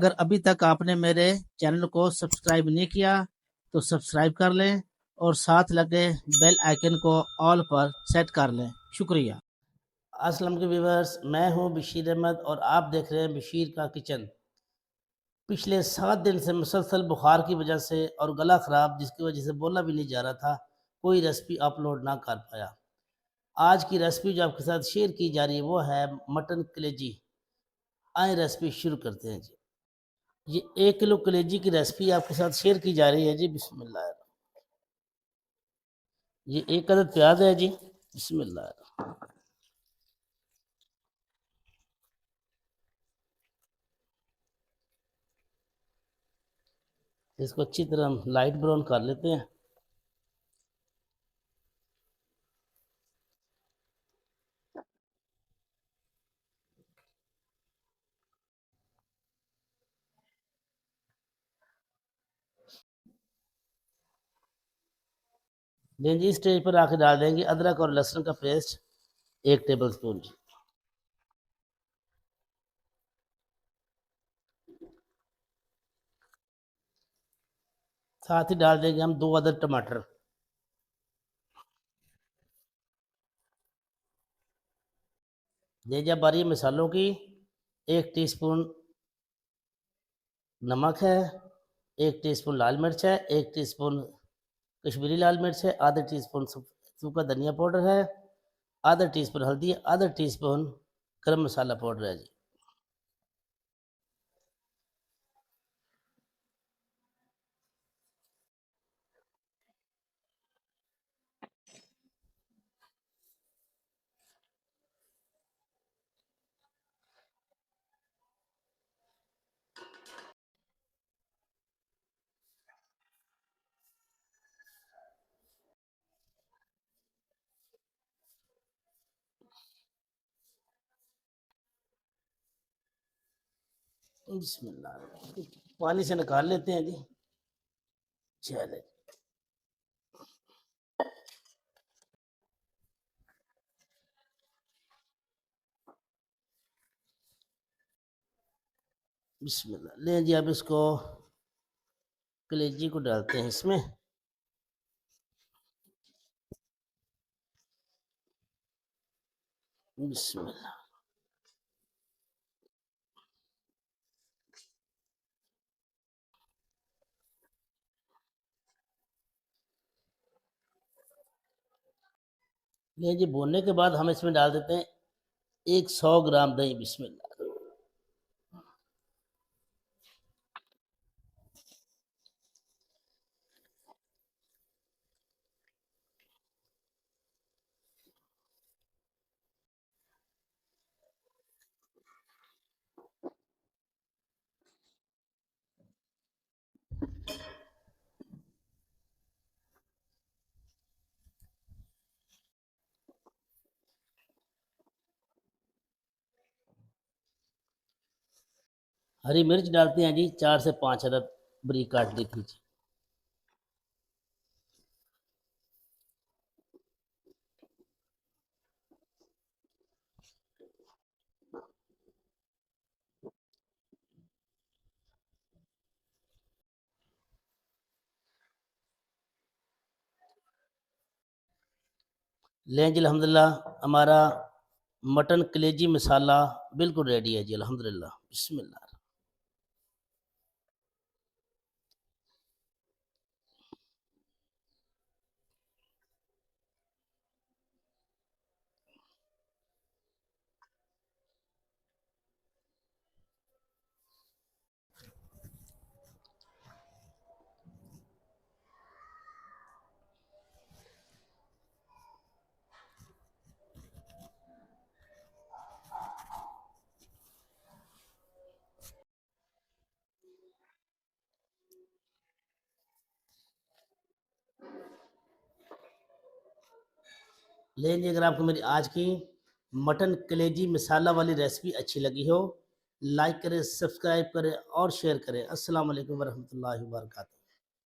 अगर अभी तक आपने मेरे चैनल को सब्सक्राइब नहीं किया तो सब्सक्राइब कर लें और साथ लगे बेल आइकन को ऑल पर सेट कर लें। शुक्रिया। अस्सलाम के व्यूअर्स, मैं हूं बशीर अहमद और आप देख रहे हैं बशीर का किचन। पिछले 7 दिन से मुसलसल बुखार की वजह से और गला ख़राब, जिसकी वजह से बोला भी नहीं जा रहा था, कोई रेसिपी अपलोड ना कर पाया। आज की रेसिपी जो आपके साथ शेयर की जा रही है वो है मटन कलेजी। आए रेसिपी शुरू करते हैं जी। ये 1 किलो कलेजी की रेसिपी आपके साथ शेयर की जा रही है जी। बिस्मिल्लाह। ये 1 अदद प्याज है जी। बिस्मिल्लाह। इसको अच्छी तरह हम लाइट ब्राउन कर लेते हैं। लेकिन जी, इस स्टेज पर आके डाल देंगे अदरक और लहसुन का पेस्ट 1 टेबल स्पून जी। साथ ही डाल देंगे हम 2 अदद टमाटर। ले बारी मसालों की 1 टीस्पून नमक है, 1 टीस्पून लाल मिर्च है, 1 टीस्पून कश्मीरी लाल मिर्च है, आधा टीस्पून सूखा धनिया पाउडर है, आधा टीस्पून हल्दी, आधा टीस्पून गरम मसाला पाउडर है जी। बिस्मिल्लाह। पानी से निकाल लेते हैं जी। चले। बिस्मिल्लाह। ले जी, अब इसको कलेजी को डालते हैं इसमें। बिस्मिल्लाह। ले जी, भूनने के बाद हम इसमें डाल देते हैं 100 ग्राम दही। बिस्मिल्लाह। हरी मिर्च डालते हैं जी, 4 से 5 अदद बारीक काट दी थी जी। लें जी, अल्हम्दुलिल्लाह हमारा मटन कलेजी मसाला बिल्कुल रेडी है जी, अल्हम्दुलिल्लाह। बिस्मिल्लाह। लें जी, अगर आपको मेरी आज की मटन कलेजी मसाला वाली रेसिपी अच्छी लगी हो, लाइक करें, सब्सक्राइब करें और शेयर करें। अस्सलाम वालेकुम वरहमतुल्लाहि वबरकातुहू।